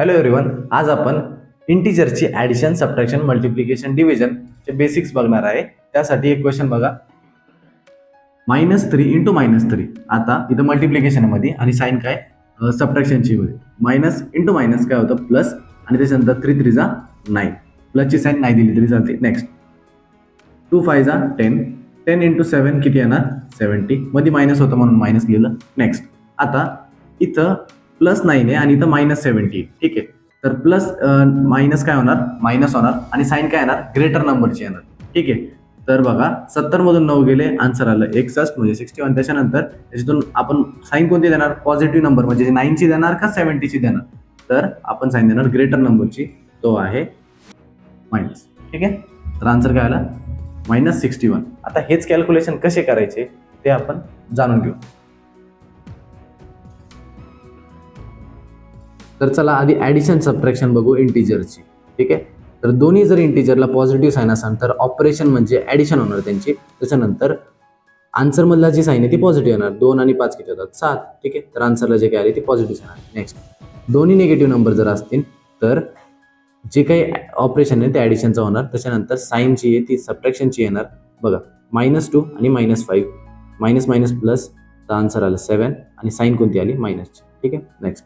Hello everyone, आज आपण इंटिजरची addition, subtraction, multiplication, डिव्हिजनचे basics बघणार आहे. त्यासाठी एक क्वेश्चन बघा. -3 इंटू -3. आता इथं मल्टिप्लिकेशनमध्ये आणि साईन काय सबट्रॅक्शनची मध्ये मायनस इंटू मायनस काय होतं प्लस आणि त्याच्यानंतर 3 3 जा 9. प्लसची साईन नाही दिली तरी चालते. नेक्स्ट 2 5 जा 10. 10 इंटू 7 किती येणार 70. मध्ये मायनस होतं म्हणून मायनस लिहिलं. नेक्स्ट आता इथं +9 आहे आणि इथं -70. ठीक आहे, तर प्लस मायनस काय होणार मायनस होणार आणि साईन काय येणार ग्रेटर नंबरची येणार. ठीक आहे, तर बघा 70 मधून 9 गेले, आन्सर आलं 61 म्हणजे 61. त्याच्यानंतर त्याच्यातून आपण साईन कोणती देणार पॉझिटिव्ह नंबर म्हणजे 9 ची देणार का 70 ची देणार, तर आपण साईन देणार ग्रेटर नंबरची, तो आहे मायनस. ठीक आहे, तर आन्सर काय आला -61. आता हेच कॅल्क्युलेशन कसे करायचे ते आपण जाणून घेऊ. तर चला आधी ॲडिशन सबट्रॅक्शन बघू इंटिजरची. ठीक आहे, तर दोन्ही जर इंटिजरला पॉझिटिव्ह साईन असेल तर ऑपरेशन म्हणजे ॲडिशन होणार त्यांची. त्याच्यानंतर आन्सरमधला जी साईन आहे ती पॉझिटिव्ह येणार. 2 आणि 5 किती होतात 7. ठीक आहे, तर आन्सरला जे काय आले ती पॉझिटिव्ह साईन आहे. नेक्स्ट दोन्ही निगेटिव्ह नंबर जर असतील तर जे काही ऑपरेशन आहे ते ॲडिशनचं होणार. त्याच्यानंतर साईन जी आहे ती सबट्रॅक्शनची येणार. बघा -2 आणि -5 मायनस मायनस प्लस, तर आन्सर आलं 7 आणि साईन कोणती आली मायनसची. ठीक आहे, नेक्स्ट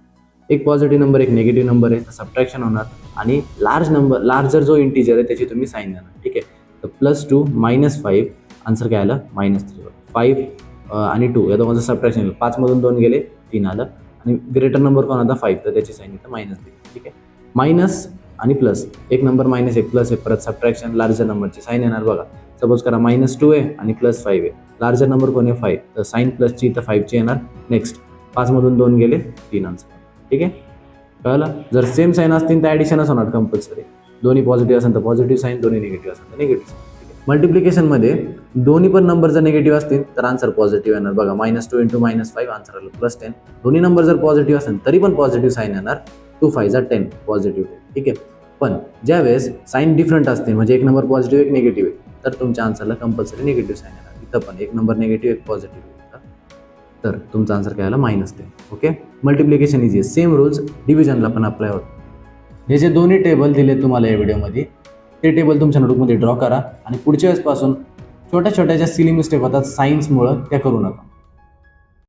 एक पॉझिटिव्ह नंबर एक निगेटिव्ह नंबर आहे तर सबट्रॅक्शन होणार आणि लार्जर जो इंटिजर आहे त्याची तुम्ही साईन देणार. ठीक आहे, तर +2 -5 आन्सर काय आलं -3. 5 आणि 2 या दोघांचं सबट्रॅक्शन 5 मधून 2 गेले 3 आलं आणि ग्रेटर नंबर कोण होता 5, तर त्याची साईन इथं मायनस दिली. ठीक आहे, मायनस आणि प्लस, एक नंबर मायनस एक प्लस आहे, परत सबट्रॅक्शन लार्जर नंबरची साईन येणार. बघा सपोज करा -2 आहे आणि +5 आहे, लार्जर नंबर कोण आहे 5, तर साईन प्लसची इथं 5 ची येणार. नेक्स्ट 5 मधून 2 गेले 3 आन्सर. ठीक आहे, कळलं. जर सेम साईन असतील तर ॲडिशनच होणार कंपल्सरी. दोन्ही पॉझिटिव्ह असेल तर पॉझिटिव्ह साईन, दोन्ही निगेटिव्ह असेल तर निगेटिव्ह साईन. मल्टिप्लिकेशनमध्ये दोन्ही पण नंबर जर निगेटिव्ह असतील तर आन्सर पॉझिटिव्ह येणार. बघा -2 इंटू -5 आन्सर आलं +10. दोन्ही नंबर जर पॉझिटिव्ह असेल तरी पण पॉझिटिव्ह साईन येणार. 2 5 जा 10 पॉझिटिव्ह. ठीक आहे, पण ज्यावेळेस साईन डिफरंट असते म्हणजे एक नंबर पॉझिटिव्ह एक निगेटिव्ह आहे तर तुमच्या आन्सरला कंपल्सरी निगेटिव्ह साईन येणार. इथं पण एक नंबर निगेटिव्ह एक पॉझिटिव्ह, तर तुमचा आन्सर काय आला -10. ओके, मल्टिप्लिकेशन इझी आहे. सेम रूल्स डिव्हिजनला पण अप्लाय होतं. हे जे दोन्ही टेबल दिले तुम्हाला या व्हिडिओमध्ये ते टेबल तुमच्या नोटबुकमध्ये ड्रॉ करा आणि पुढच्या वेळेसपासून छोट्या छोट्या ज्या सिली मिस्टेक होतात सायन्समुळं त्या करू नका.